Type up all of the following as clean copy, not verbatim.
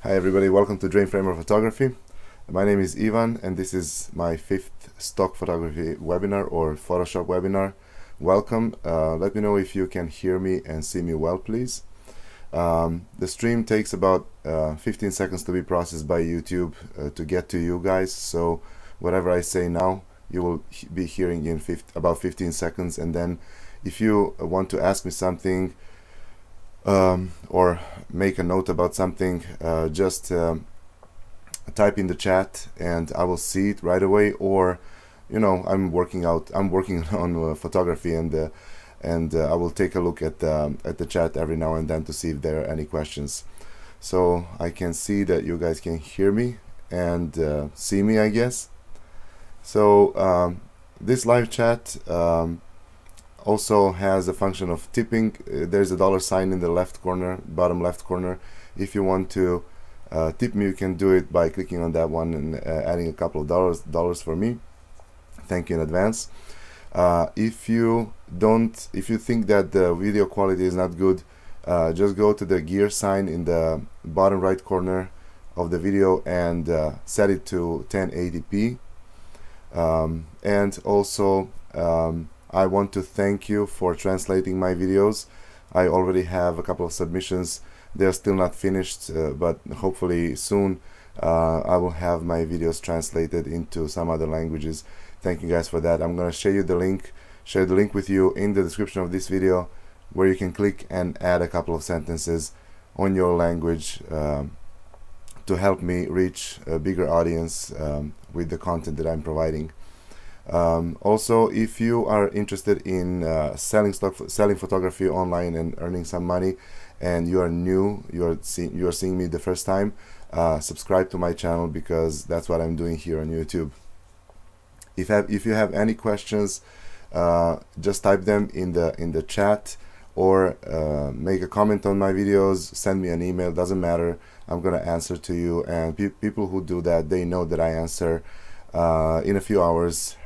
Hi everybody, welcome to Dreamframer Photography. My name is Ivan and this is my 5th stock photography webinar or Photoshop webinar. Welcome. Let me know if you can hear me and see me well, please. The stream takes about 15 seconds to be processed by YouTube to get to you guys, so whatever I say now you will be hearing in about 15 seconds, and then if you want to ask me something or make a note about something, just type in the chat and I will see it right away. Or I'm working on photography, and I will take a look at the chat every now and then to see if there are any questions. So I can see that you guys can hear me and see me, I guess. So this live chat also has a function of tipping. There's a $sign in the left corner, bottom left corner. If you want to tip me, you can do it by clicking on that one and adding a couple of dollars for me. Thank you in advance. If you think that the video quality is not good, just go to the gear sign in the bottom right corner of the video and set it to 1080p. And also I want to thank you for translating my videos. I already have a couple of submissions. They're still not finished, but hopefully soon I will have my videos translated into some other languages. Thank you guys for that. I'm gonna share the link with you in the description of this video, where you can click and add a couple of sentences on your language to help me reach a bigger audience with the content that I'm providing. Also, if you are interested in selling photography online and earning some money, and you are new, you are seeing me the first time, subscribe to my channel, because that's what I'm doing here on YouTube. If you have any questions, just type them in the chat, or make a comment on my videos, send me an email, doesn't matter. I'm gonna answer to you, and people who do that, they know that I answer in a few hours,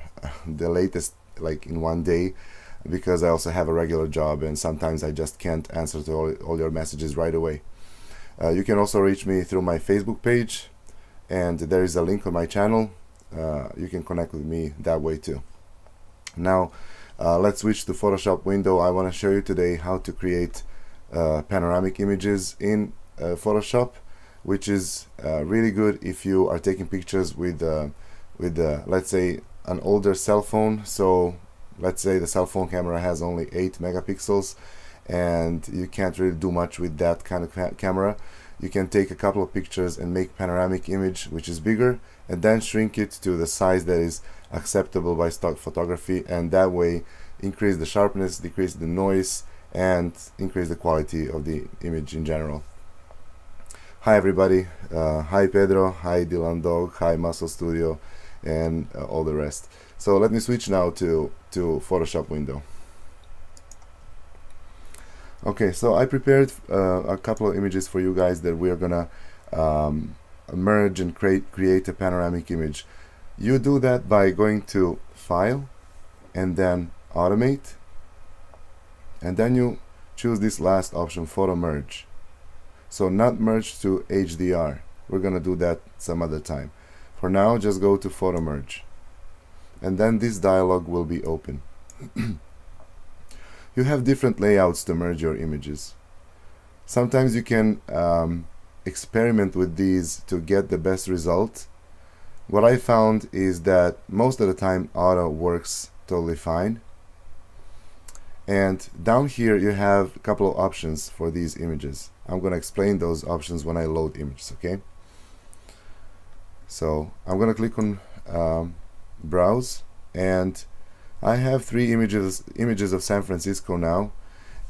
the latest like in one day, because I also have a regular job and sometimes I just can't answer to all your messages right away. You can also reach me through my Facebook page, and there is a link on my channel. You can connect with me that way too. Now let's switch to Photoshop window. I want to show you today how to create panoramic images in Photoshop, which is really good if you are taking pictures with let's say an older cell phone. So let's say the cell phone camera has only 8 megapixels and you can't really do much with that kind of camera. You can take a couple of pictures and make panoramic image which is bigger, and then shrink it to the size that is acceptable by stock photography, and that way increase the sharpness, decrease the noise, and increase the quality of the image in general. Hi everybody, hi Pedro, hi Dylan Dog, hi Muscle Studio, and all the rest. So let me switch now to Photoshop window. Okay, so I prepared a couple of images for you guys that we're gonna merge and create a panoramic image. You do that by going to File and then Automate, and then you choose this last option, Photo Merge. So not merge to HDR. We're gonna do that some other time. For now, just go to Photo Merge, and then this dialog will be open. You have different layouts to merge your images. Sometimes you can experiment with these to get the best result. What I found is that most of the time auto works totally fine. And down here you have a couple of options for these images. I'm going to explain those options when I load images, okay? So I'm going to click on Browse, and I have 3 images of San Francisco now,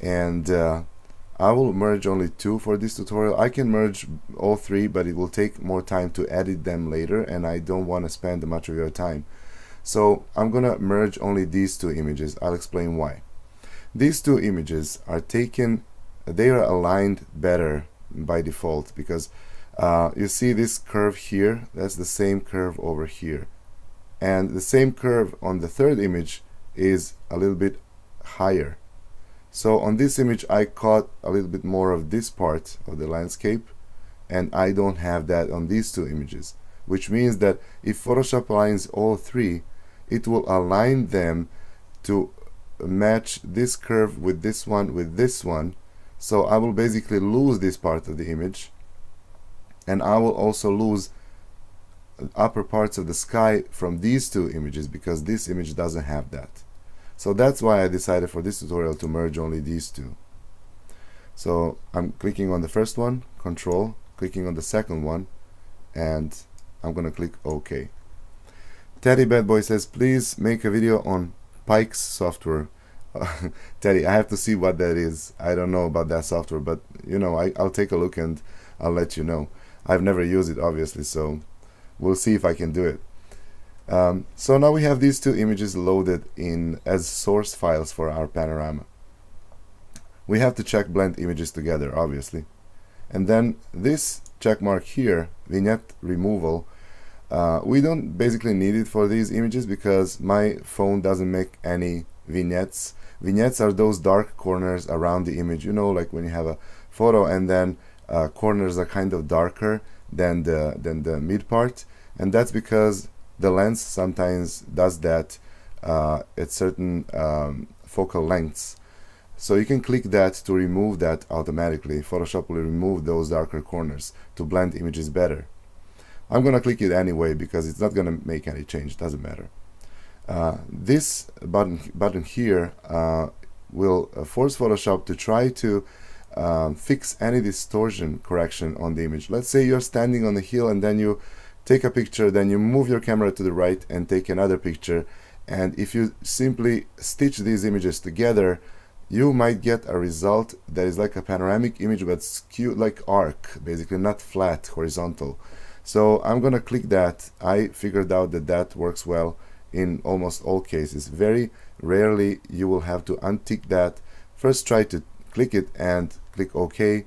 and I will merge only 2 for this tutorial. I can merge all 3, but it will take more time to edit them later, and I don't want to spend much of your time. So I'm gonna merge only these 2 images. I'll explain why. These 2 images are taken, they are aligned better by default, because you see this curve here, that's the same curve over here, and the same curve on the 3rd image is a little bit higher. So on this image I caught a little bit more of this part of the landscape, and I don't have that on these two images, which means that if Photoshop aligns all three, it will align them to match this curve with this one. So I will basically lose this part of the image, and I will also lose upper parts of the sky from these two images because this image doesn't have that. So that's why I decided for this tutorial to merge only these two. So I'm clicking on the first one, Control, clicking on the second one, and I'm gonna click OK. Teddy Bad Boy says, please make a video on Pike's software. Teddy, I have to see what that is. I don't know about that software, but you know, I'll take a look and I'll let you know. I've never used it, obviously, so we'll see if I can do it. So now we have these two images loaded in as source files for our panorama. We have to check blend images together, obviously. And then this check mark here, vignette removal, we don't basically need it for these images because my phone doesn't make any vignettes. Vignettes are those dark corners around the image, you know, like when you have a photo and then corners are kind of darker than the mid part, and that's because the lens sometimes does that at certain focal lengths. So you can click that to remove that automatically. Photoshop will remove those darker corners to blend images better. I'm gonna click it anyway because it's not gonna make any change, doesn't matter. This button here will force Photoshop to try to fix any distortion correction on the image. Let's say you're standing on a hill and then you take a picture, then you move your camera to the right and take another picture, and if you simply stitch these images together, you might get a result that is like a panoramic image but skewed, like arc, basically not flat, horizontal. So I'm gonna click that. I figured out that that works well in almost all cases. Very rarely you will have to untick that. First try to click it and click OK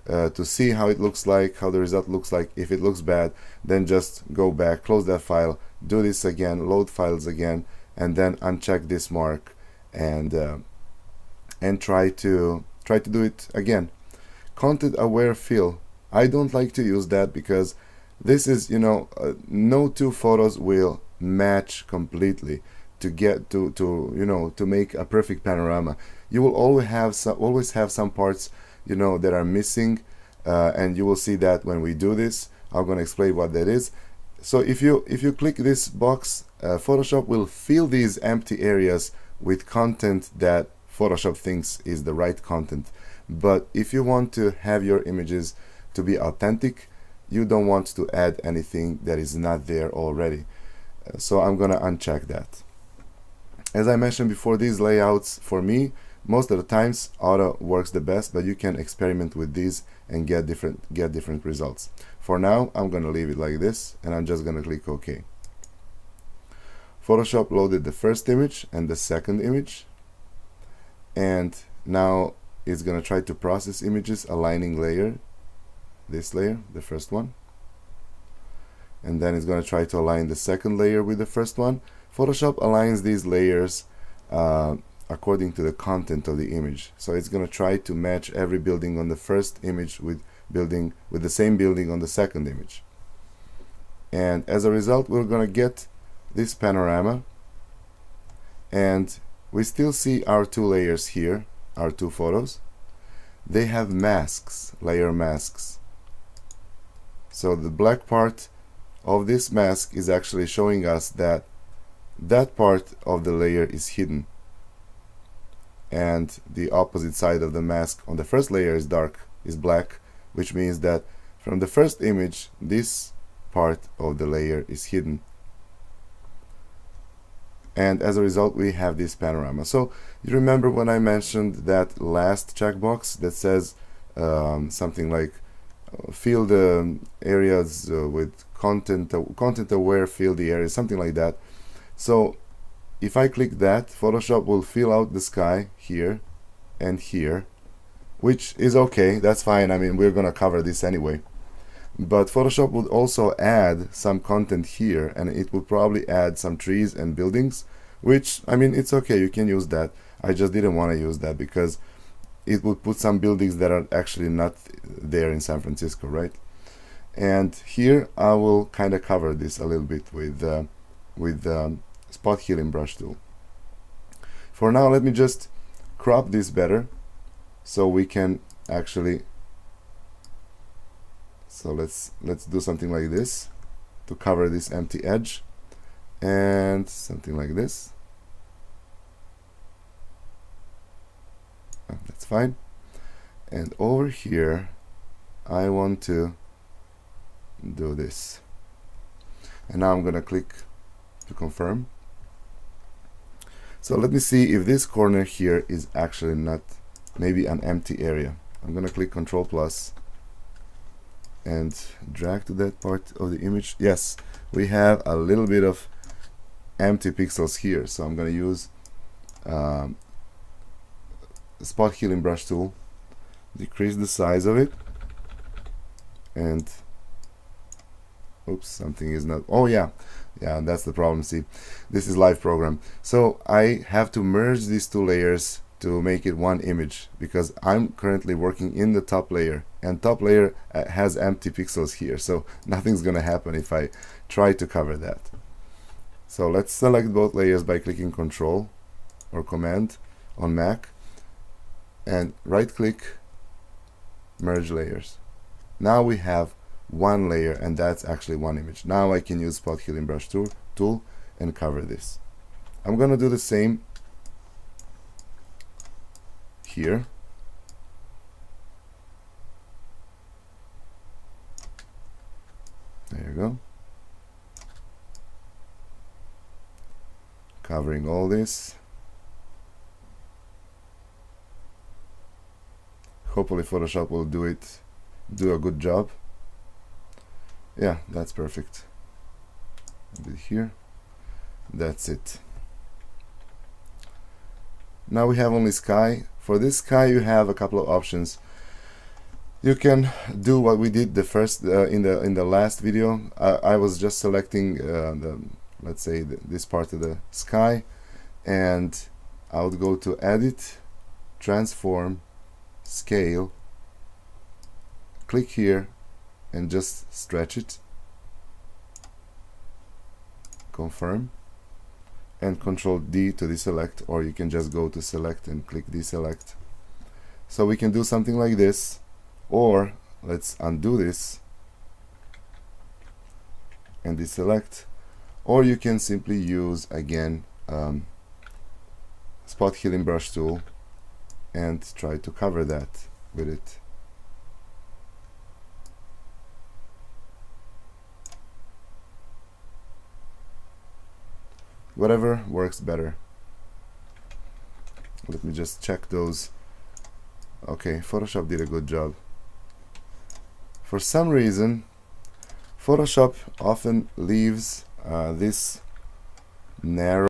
to see how it looks like, how the result looks like. If it looks bad, then just go back, close that file, do this again, load files again, and then uncheck this mark and try to do it again. Content aware fill, I don't like to use that because this is, you know, no two photos will match completely to get to you know, to make a perfect panorama. You will always have some parts, you know, that are missing, and you will see that when we do this. I'm going to explain what that is. So if you click this box, Photoshop will fill these empty areas with content that Photoshop thinks is the right content. But if you want to have your images to be authentic, you don't want to add anything that is not there already. So I'm gonna uncheck that. As I mentioned before, these layouts, for me, most of the times auto works the best, but you can experiment with these and get different results. For now, I'm gonna leave it like this, and I'm just gonna click OK. Photoshop loaded the first image and the second image, and now it's gonna try to process images, aligning layer, this layer, the first one, and then it's going to try to align the second layer with the first one. Photoshop aligns these layers according to the content of the image. So it's going to try to match every building on the first image with the same building on the second image. And as a result, we're going to get this panorama, and we still see our two layers here, our two photos. They have masks, layer masks. So the black part of this mask is actually showing us that that part of the layer is hidden, and the opposite side of the mask on the first layer is black, which means that from the first image this part of the layer is hidden, and as a result we have this panorama. So you remember when I mentioned that last checkbox that says something like fill the areas with content aware, fill the areas, something like that. So if I click that, Photoshop will fill out the sky here and here, which is okay, that's fine. I mean, we're gonna cover this anyway. But Photoshop would also add some content here, and it would probably add some trees and buildings, which, I mean, it's okay, you can use that. I just didn't want to use that because it would put some buildings that are actually not there in San Francisco, right? And here I will kind of cover this a little bit with spot healing brush tool. For now, let me just crop this better so we can actually, so let's do something like this to cover this empty edge, and something like this. That's fine. And over here I want to do this, and now I'm gonna click to confirm. So let me see if this corner here is actually not maybe an empty area. I'm gonna click Control plus and drag to that part of the image. Yes, we have a little bit of empty pixels here, so I'm gonna use spot healing brush tool, decrease the size of it, and oops, something is not, oh yeah, that's the problem. See, this is live program, so I have to merge these two layers to make it one image, because I'm currently working in the top layer, and top layer has empty pixels here, so nothing's gonna happen if I try to cover that. So let's select both layers by clicking Control or Command on Mac and right click, merge layers. Now we have one layer, and that's actually one image. Now I can use spot healing brush tool and cover this. I'm gonna do the same here. There you go. Covering all this. Hopefully Photoshop will do a good job. Yeah, that's perfect. A bit here. That's it. Now we have only sky. For this sky you have a couple of options. You can do what we did the first in the last video. I was just selecting let's say this part of the sky, and I would go to Edit, Transform, Scale, click here and just stretch it, confirm, and Control D to deselect, or you can just go to select and click deselect. So we can do something like this, or let's undo this and deselect, or you can simply use again spot healing brush tool and try to cover that with it. Whatever works better. Let me just check those. Okay, Photoshop did a good job. For some reason, Photoshop often leaves this narrow.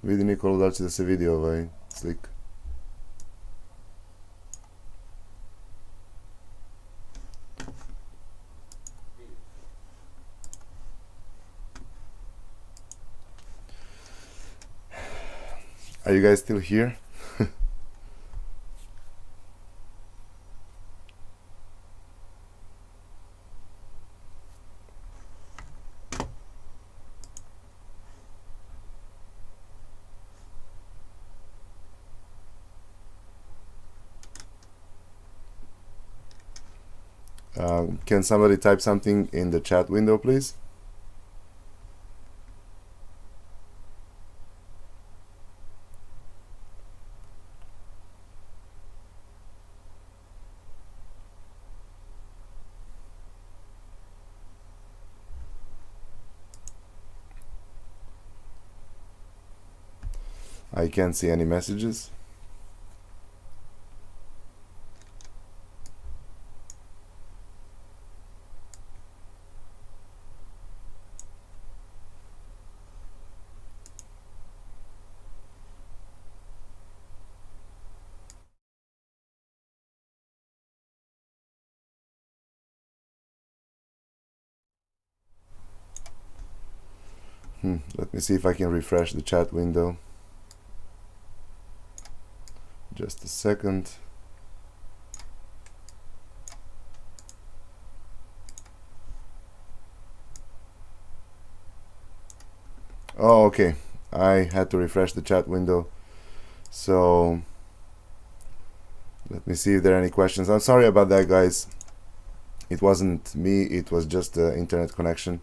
Vidi Nikola da će da se vidi ovaj slik. Are you guys still here? Can somebody type something in the chat window, please? I can't see any messages. Let me see if I can refresh the chat window. Just a second. Oh, okay. I had to refresh the chat window. So let me see if there are any questions. I'm sorry about that, guys. It wasn't me, it was just the internet connection.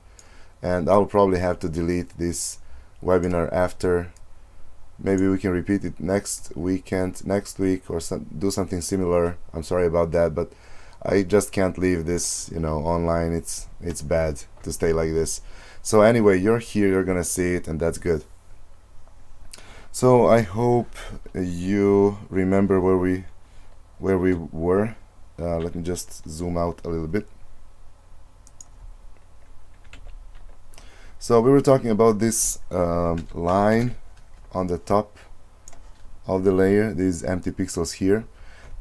And I'll probably have to delete this webinar after. Maybe we can repeat it next week, or do something similar. I'm sorry about that, but I just can't leave this, online. It's bad to stay like this. So anyway, you're here, you're gonna see it, and that's good. So I hope you remember where we were. Let me just zoom out a little bit. So we were talking about this line on the top of the layer, these empty pixels here,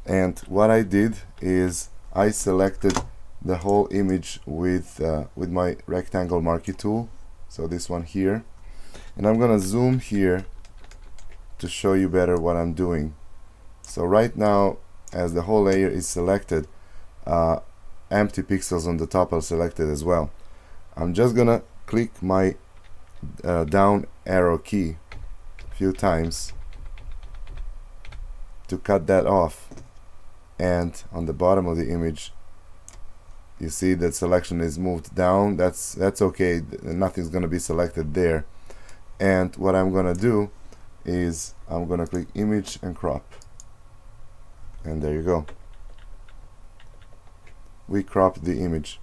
and what I did is I selected the whole image with my rectangle marquee tool, so this one here, and I'm gonna zoom here to show you better what I'm doing. So right now, as the whole layer is selected, empty pixels on the top are selected as well. I'm just gonna click my down arrow key a few times to cut that off, and on the bottom of the image you see that selection is moved down. That's okay, nothing's gonna be selected there. And what I'm gonna do is I'm gonna click image and crop, and there you go, we cropped the image.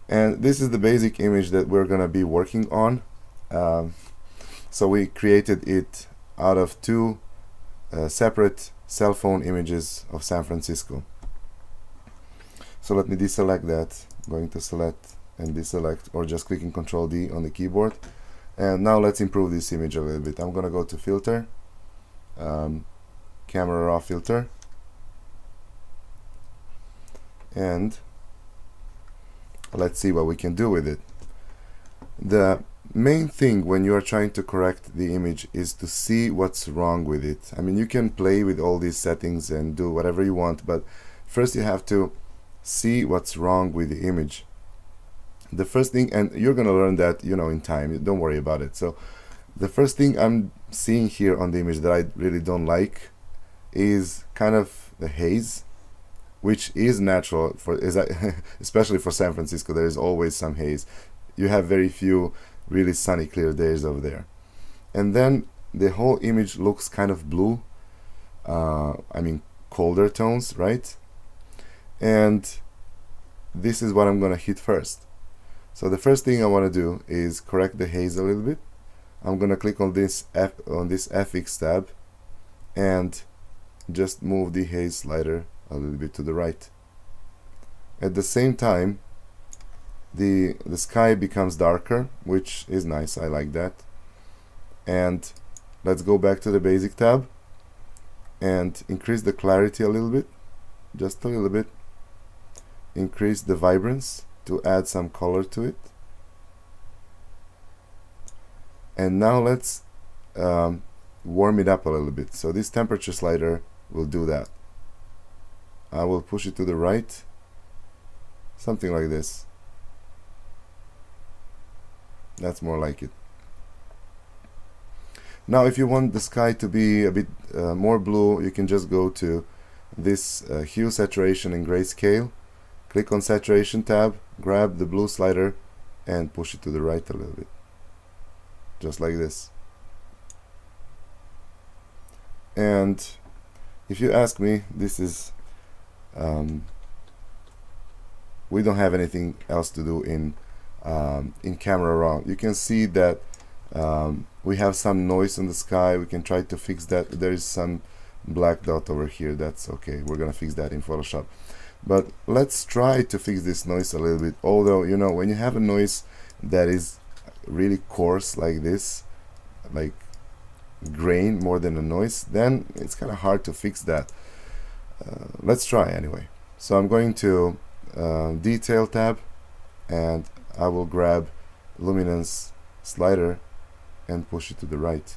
And this is the basic image that we're gonna be working on. So we created it out of two separate cell phone images of San Francisco. So let me deselect that. I'm going to select and deselect, or just clicking Ctrl D on the keyboard. And now let's improve this image a little bit. I'm gonna go to filter, camera raw filter, and let's see what we can do with it. The main thing when you are trying to correct the image is to see what's wrong with it. I mean, you can play with all these settings and do whatever you want, but first you have to see what's wrong with the image. The first thing, and you're gonna learn that, in time, don't worry about it. So the first thing I'm seeing here on the image that I really don't like is kind of the haze, which is natural especially for San Francisco. There is always some haze. You have very few really sunny, clear days over there. And then the whole image looks kind of blue. I mean, colder tones, right? And this is what I'm gonna hit first. So the first thing I want to do is correct the haze a little bit. I'm gonna click on this FX tab and just move the haze slider a little bit to the right. At the same time, the sky becomes darker, which is nice. I like that. And let's go back to the basic tab and increase the clarity a little bit, just a little bit. Increase the vibrance to add some color to it. And now let's warm it up a little bit. So this temperature slider will do that. I will push it to the right, something like this. That's more like it. Now if you want the sky to be a bit more blue, you can just go to this hue, saturation, and grayscale. Click on saturation tab, grab the blue slider and push it to the right a little bit, just like this. And if you ask me, this is we don't have anything else to do in camera raw. You can see that we have some noise in the sky. We can try to fix that. There is some black dot over here. That's okay, we're gonna fix that in Photoshop. But let's try to fix this noise a little bit. Although, when you have a noise that is really coarse like this, like grain more than a noise, then it's kind of hard to fix that. Let's try anyway. So I'm going to detail tab, and I will grab luminance slider and push it to the right.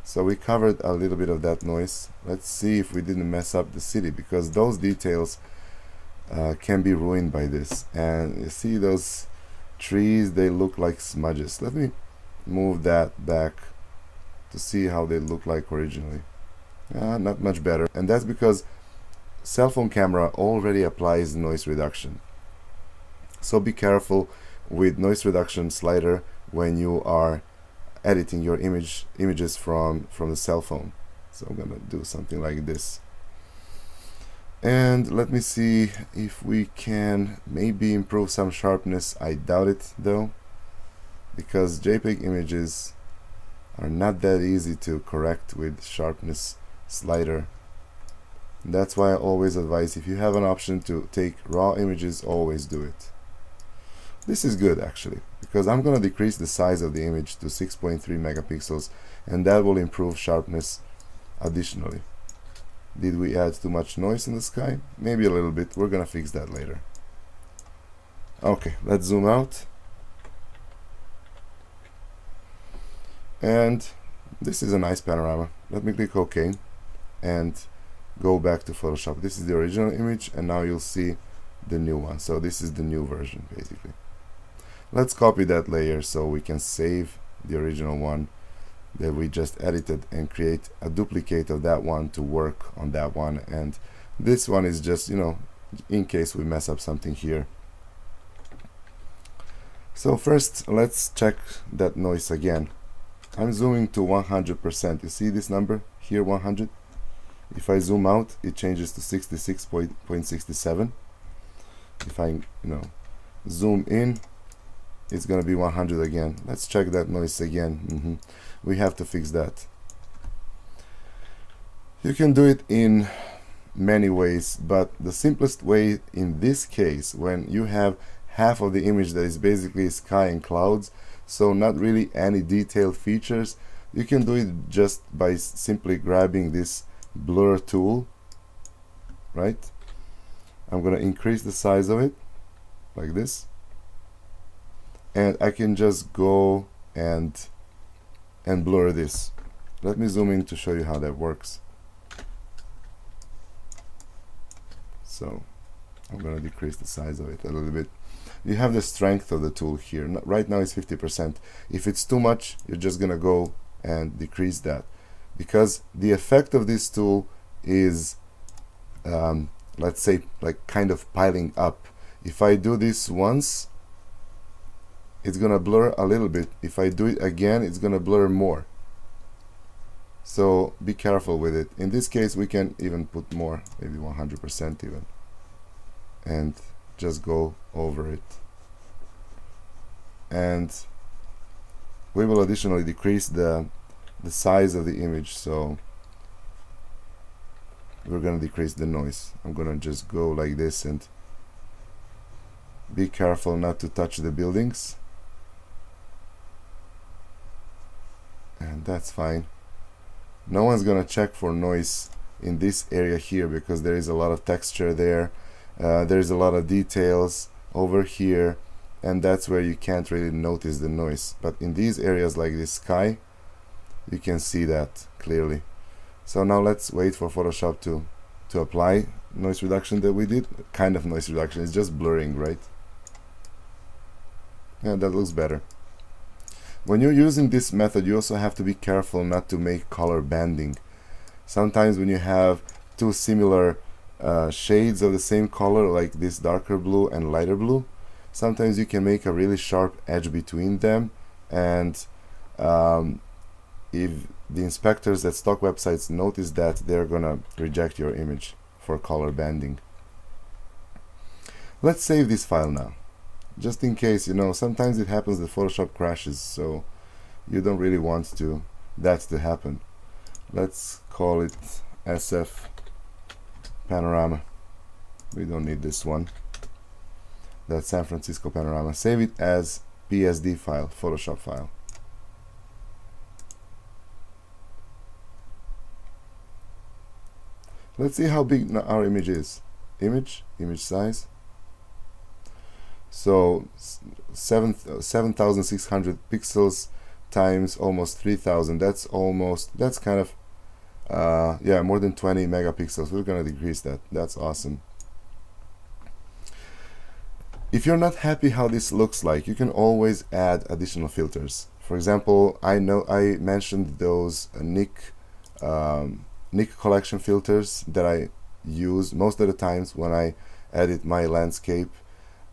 So we covered a little bit of that noise. Let's see if we didn't mess up the city, because those details can be ruined by this. And you see those trees, they look like smudges. Let me move that back to see how they look like originally. Not much better, and that's because cell phone camera already applies noise reduction. So be careful with noise reduction slider when you are editing your images from the cell phone. So I'm gonna do something like this. And let me see if we can maybe improve some sharpness. I doubt it though, because JPEG images are not that easy to correct with sharpness slider. That's why I always advise, if you have an option to take raw images, always do it. This is good actually, because I'm going to decrease the size of the image to 6.3 megapixels, and that will improve sharpness additionally. Did we add too much noise in the sky? Maybe a little bit. We're going to fix that later. Okay, let's zoom out. And this is a nice panorama. Let me click OK and go back to Photoshop. This is the original image, and now you'll see the new one. So this is the new version basically. Let's copy that layer so we can save the original one that we just edited and create a duplicate of that one to work on that one. And this one is just, you know, in case we mess up something here. So first, let's check that noise again. I'm zooming to 100%. You see this number here, 100? If I zoom out, it changes to 66.67. If I, zoom in, it's gonna be 100 again. Let's check that noise again. We have to fix that. You can do it in many ways, but the simplest way in this case, when you have half of the image that is basically sky and clouds, so not really any detailed features, you can do it just by simply grabbing this blur tool, right? I'm gonna increase the size of it like this, and I can just go and blur this. Let me zoom in to show you how that works. So I'm gonna decrease the size of it a little bit. You have the strength of the tool here. Right now it's 50%. If it's too much, you're just gonna go and decrease that, because the effect of this tool is let's say like kind of piling up. If I do this once, it's gonna blur a little bit. If I do it again, it's gonna blur more. So be careful with it. In this case, we can even put more, maybe 100% even, and just go over it. And we will additionally decrease the size of the image, so we're gonna decrease the noise. I'm gonna just go like this, and be careful not to touch the buildings. And that's fine. No one's gonna check for noise in this area here, because there is a lot of texture there. There's a lot of details over here, and that's where you can't really notice the noise. But in these areas like this sky, you can see that clearly. So now let's wait for Photoshop to apply noise reduction that we did. Kind of noise reduction, it's just blurring, right? Yeah, that looks better. When you're using this method, you also have to be careful not to make color banding. Sometimes when you have two similar shades of the same color, like this darker blue and lighter blue, sometimes you can make a really sharp edge between them, and if the inspectors at stock websites notice that, they're gonna reject your image for color banding. Let's save this file now, just in case. Sometimes it happens that Photoshop crashes, so you don't really want that to happen. Let's call it SF Panorama. We don't need this one. That's San Francisco Panorama. Save it as PSD file, Photoshop file. Let's see how big our image is. Image size. So 7,600 pixels times almost 3,000. That's kind of yeah, more than 20 megapixels. We're gonna decrease that. That's awesome. If you're not happy how this looks like, you can always add additional filters. For example, I know I mentioned those Nick collection filters that I use most of the times when I edit my landscape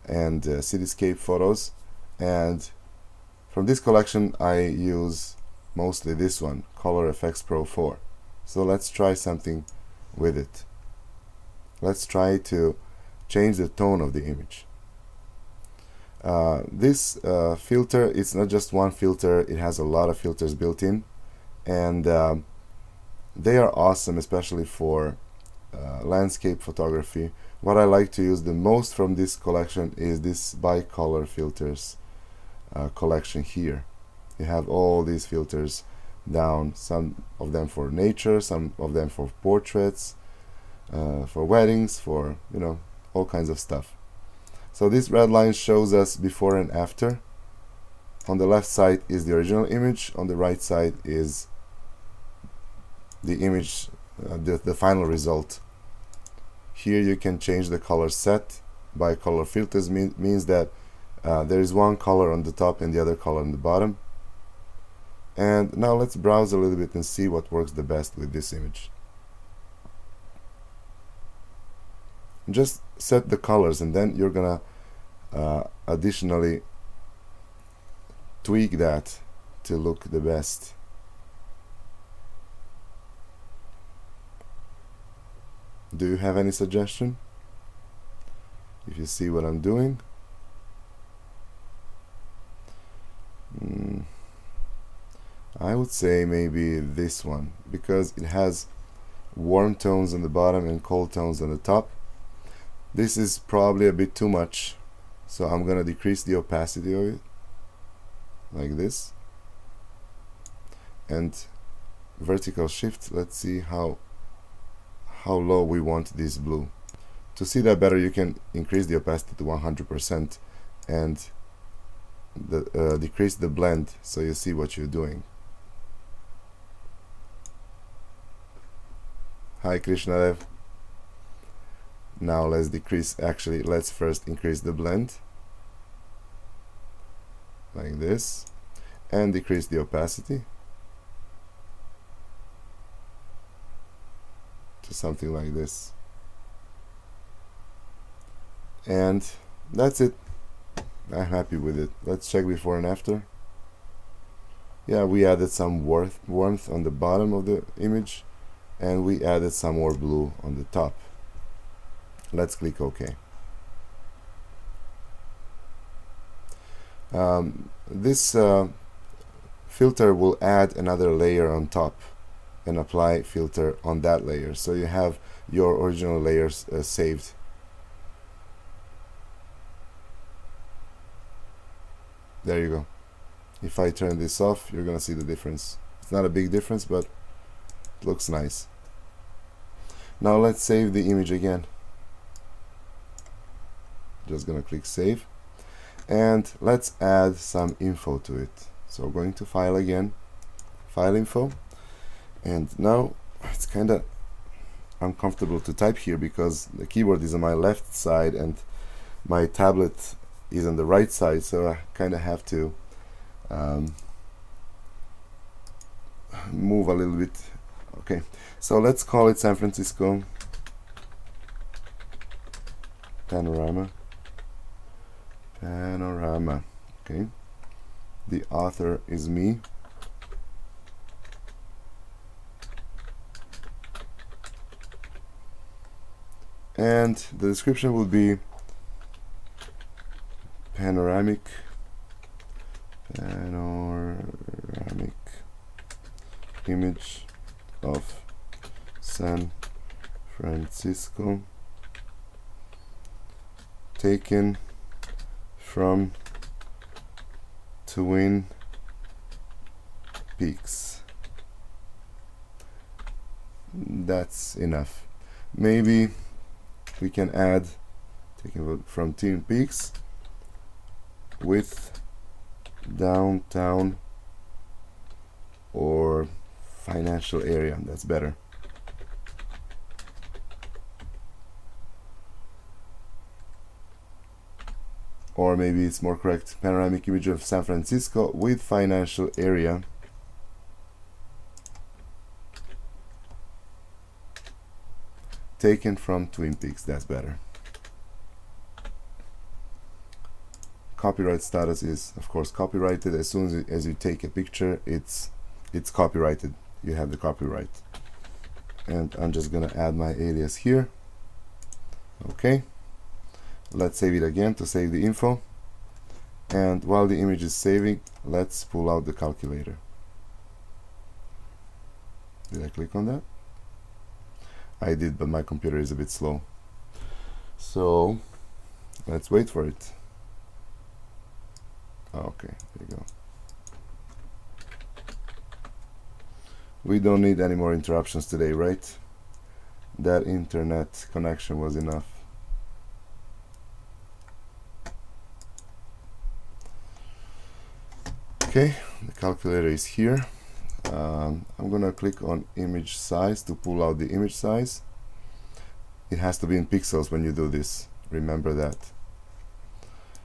and cityscape photos, and from this collection I use mostly this one, Color FX Pro 4. So let's try something with it. Let's try to change the tone of the image. This filter, it's not just one filter, it has a lot of filters built in, and they are awesome, especially for landscape photography. What I like to use the most from this collection is this bicolor filters collection here. You have all these filters down, some of them for nature, some of them for portraits, for weddings, for all kinds of stuff. So this red line shows us before and after. On the left side is the original image, on the right side is the image, the final result. Here you can change the color set. Bicolor filters means that there is one color on the top and the other color on the bottom. And now let's browse a little bit and see what works the best with this image. Just set the colors, and then you're gonna additionally tweak that to look the best. Do you have any suggestion? If you see what I'm doing. I would say maybe this one, because it has warm tones on the bottom and cold tones on the top. This is probably a bit too much, so I'm gonna decrease the opacity of it like this, and vertical shift. Let's see how low we want this blue. To see that better, you can increase the opacity to 100% and decrease the blend so you see what you're doing. Hi Krishnadev. Now let's let's first increase the blend like this and decrease the opacity to something like this, and that's it. I'm happy with it. Let's check before and after. Yeah, we added some warmth on the bottom of the image, and we added some more blue on the top. Let's click OK. This filter will add another layer on top and apply filter on that layer, so you have your original layers saved. There you go. If I turn this off, you're gonna see the difference. It's not a big difference, but it looks nice. Now let's save the image again. Just gonna click save, and let's add some info to it. So going to file again, file info, and now it's kind of uncomfortable to type here because the keyboard is on my left side and my tablet is on the right side, so I kind of have to move a little bit. Okay, so let's call it San Francisco Panorama. Okay, the author is me. And the description will be panoramic image of San Francisco taken from Twin Peaks. That's enough. Maybe we can add taken from Twin Peaks with downtown or financial area. That's better. or maybe it's more correct, panoramic image of San Francisco with financial area. Taken from Twin Peaks, that's better. Copyright status is of course copyrighted. As soon as you take a picture, it's copyrighted. You have the copyright. And I'm just gonna add my alias here. Okay, let's save it again to save the info. And while the image is saving, let's pull out the calculator. Did I click on that? I did, but my computer is a bit slow. So let's wait for it. Okay, there you go. We don't need any more interruptions today, right? That internet connection was enough. Okay, the calculator is here. I'm gonna click on image size to pull out the image size. It has to be in pixels when you do this, remember that.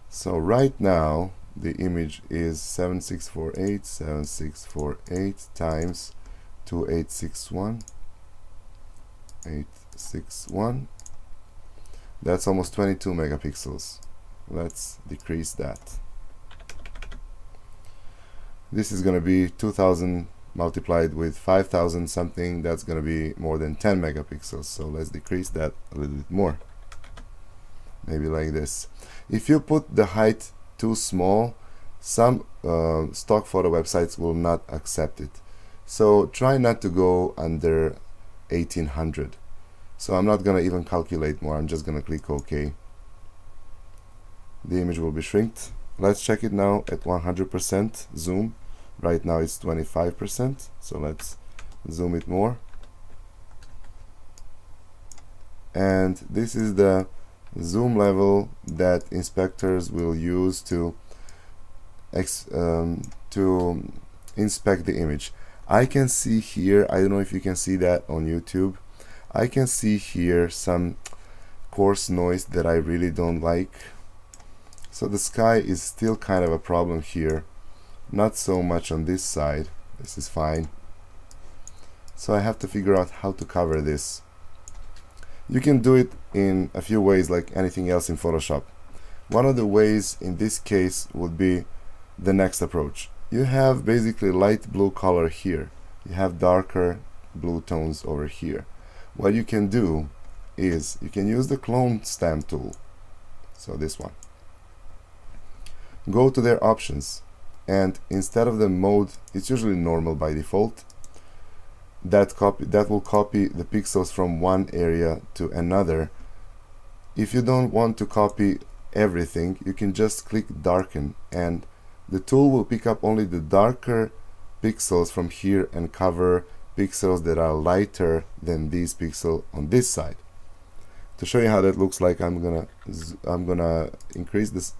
So right now the image is 7648 times 2861. That's almost 22 megapixels. Let's decrease that. This is going to be 2000 multiplied with 5000 something. That's going to be more than 10 megapixels. So let's decrease that a little bit more. Maybe like this. If you put the height too small, some stock photo websites will not accept it. So try not to go under 1800. So I'm not going to even calculate more. I'm just going to click OK. The image will be shrinked. Let's check it now at 100% zoom. Right now it's 25%. So let's zoom it more. And this is the zoom level that inspectors will use to inspect the image. I can see here, I don't know if you can see that on YouTube, I can see here some coarse noise that I really don't like. So the sky is still kind of a problem here, not so much on this side. This is fine. So I have to figure out how to cover this. You can do it in a few ways like anything else in Photoshop. One of the ways in this case would be the next approach. You have basically light blue color here. You have darker blue tones over here. What you can do is you can use the clone stamp tool. So this one. Go to their options, and instead of the mode, it's usually normal by default. That will copy the pixels from one area to another. If you don't want to copy everything, you can just click darken, and the tool will pick up only the darker pixels from here and cover pixels that are lighter than these pixels on this side. To show you how that looks like, I'm gonna increase this.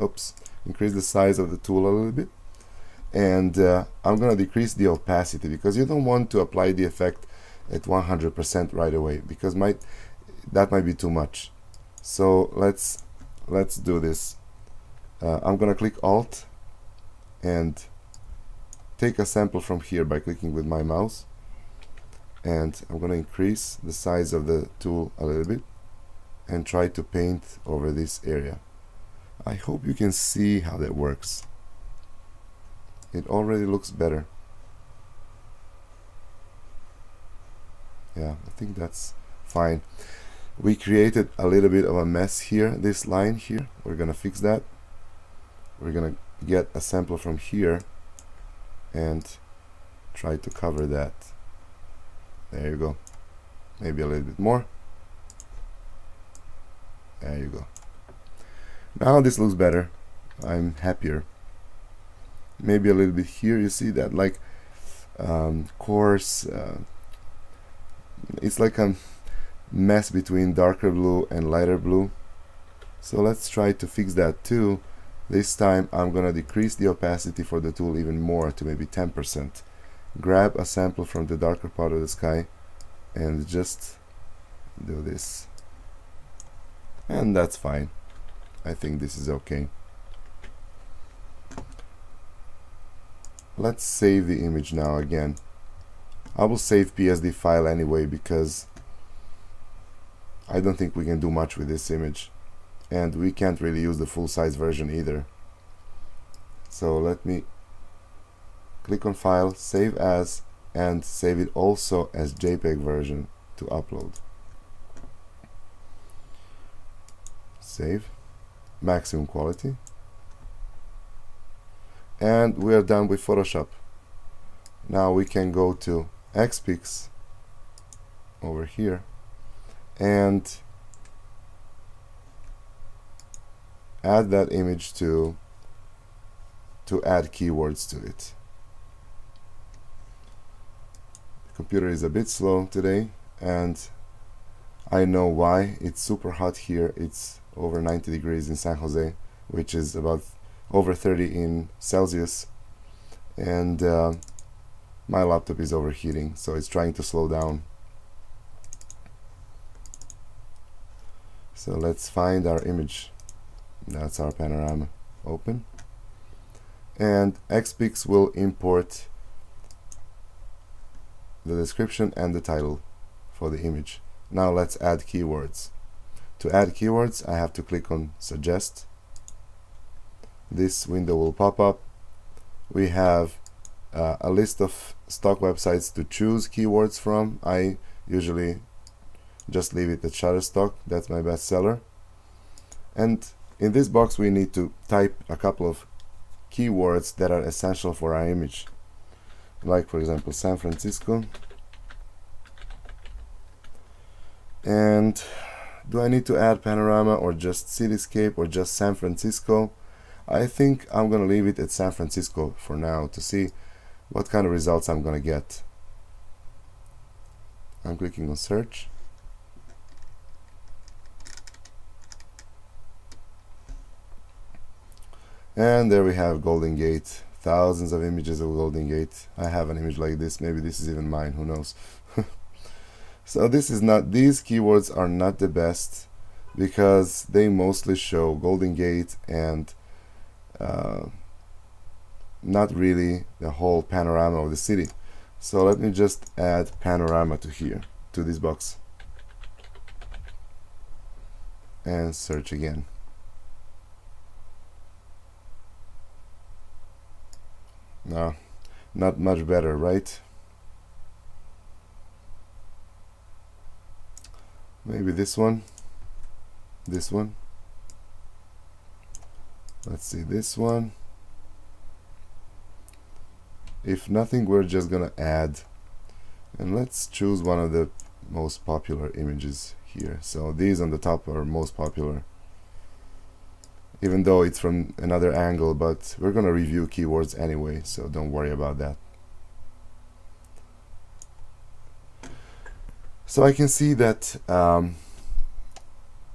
Increase the size of the tool a little bit, and I'm gonna decrease the opacity because you don't want to apply the effect at 100% right away because that might be too much. So let's do this. I'm gonna click Alt and take a sample from here by clicking with my mouse, and I'm gonna increase the size of the tool a little bit and try to paint over this area. I hope you can see how that works. It already looks better. Yeah, I think that's fine. We created a little bit of a mess here, this line here. We're gonna fix that. We're gonna get a sample from here and try to cover that. There you go. Maybe a little bit more. There you go. Now this looks better. I'm happier. Maybe a little bit here. You see that like coarse. It's like a mess between darker blue and lighter blue. So let's try to fix that too. This time I'm gonna decrease the opacity for the tool even more to maybe 10%. Grab a sample from the darker part of the sky and just do this. And that's fine. I think this is okay. let's save the image now again. I will save PSD file anyway because I don't think we can do much with this image, and we can't really use the full-size version either. So let me click on File, Save As, and save it also as JPEG version to upload. Save, maximum quality, and we are done with Photoshop. Now we can go to Xpix over here and add that image to add keywords to it. The computer is a bit slow today, and I know why. It's super hot here. It's over 90 degrees in San Jose, which is about over 30 in Celsius, and my laptop is overheating, so it's trying to slow down. So let's find our image. That's our panorama. Open. And Xpix will import the description and the title for the image. Now let's add keywords. To add keywords, I have to click on Suggest. This window will pop up. We have a list of stock websites to choose keywords from. I usually just leave it at Shutterstock. That's my best seller. And in this box we need to type a couple of keywords that are essential for our image, like for example San Francisco. And do I need to add panorama or just cityscape or just San Francisco? I think I'm gonna leave it at San Francisco for now to see what kind of results I'm gonna get. I'm clicking on search. And there we have Golden Gate. Thousands of images of Golden Gate. I have an image like this. Maybe this is even mine, who knows. So these keywords are not the best because they mostly show Golden Gate and not really the whole panorama of the city. So let me just add panorama to here, to this box, and search again. No, not much better, right? Maybe this one. This one. Let's see this one. If nothing, we're just gonna add, and let's choose one of the most popular images here. So these on the top are most popular, even though it's from another angle, but we're gonna review keywords anyway, so don't worry about that. So I can see that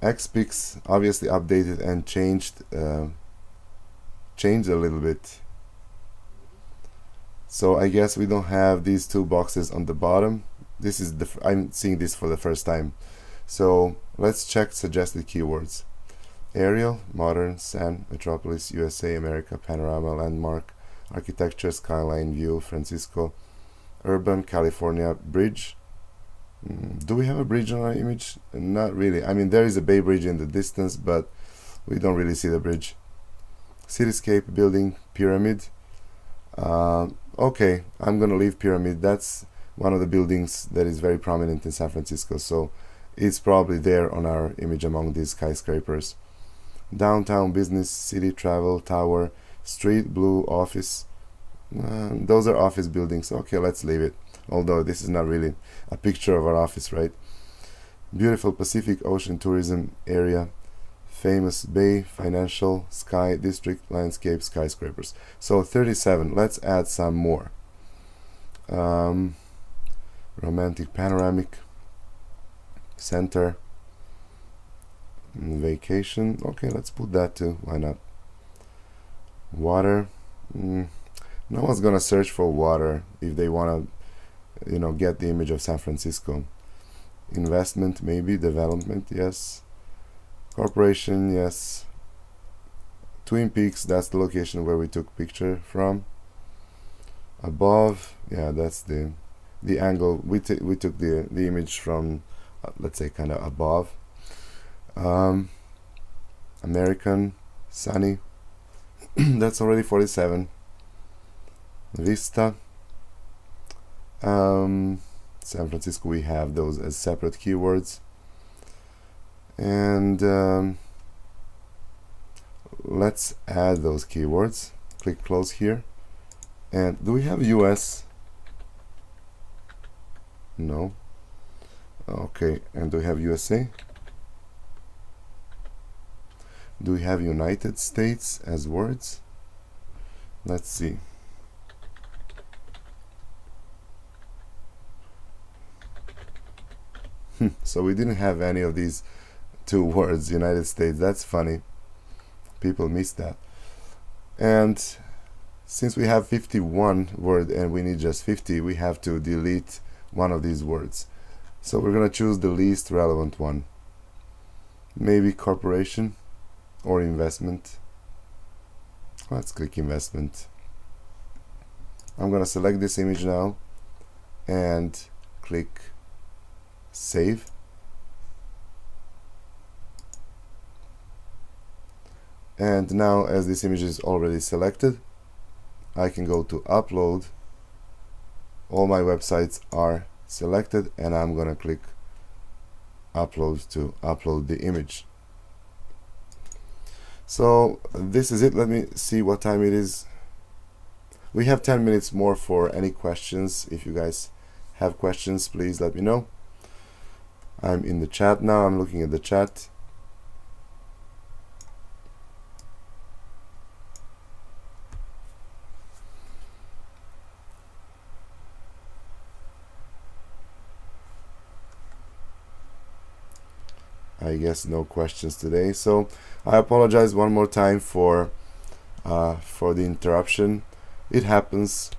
Xpix obviously updated and changed a little bit. So I guess we don't have these two boxes on the bottom. This is I'm seeing this for the first time. So let's check suggested keywords. Aerial, modern, San, metropolis, USA, America, panorama, landmark, architecture, skyline, view, Francisco, urban, California, bridge. Do we have a bridge on our image? Not really. I mean, there is a Bay Bridge in the distance, but we don't really see the bridge. Cityscape, building, pyramid. Okay, I'm gonna leave pyramid. That's one of the buildings that is very prominent in San Francisco, so it's probably there on our image among these skyscrapers. Downtown, business, city, travel, tower, street, blue, office. Those are office buildings. Okay, let's leave it. Although this is not really a picture of our office, right? Beautiful Pacific Ocean tourism area. Famous bay, financial, sky, district, landscape, skyscrapers. So 37. Let's add some more. Romantic, panoramic, center, vacation. Okay, let's put that too. Why not? Water. No one's gonna search for water if they wanna, get the image of San Francisco. Investment, maybe. Development, yes. Corporation, yes. Twin Peaks, that's the location where we took picture from. above, yeah, that's the angle. We took the image from let's say kind of above. American, sunny. That's already 47. Vista, San Francisco, we have those as separate keywords. And let's add those keywords. Click close here. And do we have US? No. Okay, and do we have USA? Do we have United States as words? Let's see. So we didn't have any of these two words, United States. That's funny. People miss that. And since we have 51 word and we need just 50, we have to delete one of these words. So we're gonna choose the least relevant one. Maybe corporation or investment. Let's click investment. I'm gonna select this image now and click save. And now, as this image is already selected, I can go to upload. All my websites are selected and I'm gonna click upload to upload the image. So this is it. Let me see what time it is. We have 10 minutes more for any questions. If you guys have questions, please let me know. I'm in the chat now. I'm looking at the chat. I guess no questions today, so I apologize one more time for the interruption. It happens.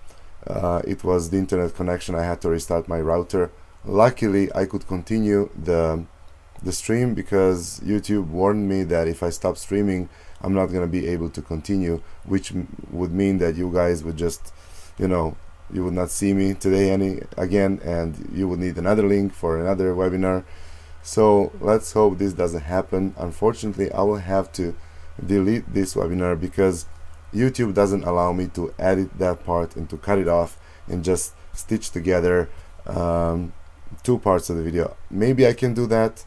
It was the internet connection. I had to restart my router. Luckily, I could continue the stream because YouTube warned me that if I stop streaming, I'm not gonna be able to continue, which would mean that you guys would just, you know, you would not see me today again, and you would need another link for another webinar. So let's hope this doesn't happen. Unfortunately, I will have to delete this webinar because YouTube doesn't allow me to edit that part and to cut it off and just stitch together two parts of the video. Maybe I can do that,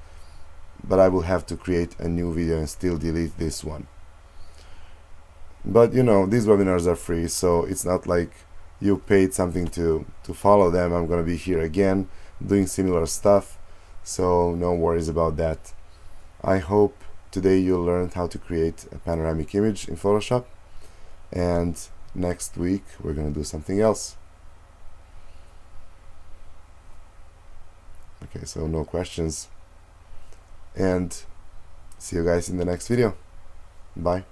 but I will have to create a new video and still delete this one. But you know, these webinars are free, so it's not like you paid something to follow them. I'm gonna be here again doing similar stuff, so no worries about that. I hope today you learned how to create a panoramic image in Photoshop, and next week we're gonna do something else. Okay, so no questions, and see you guys in the next video. Bye.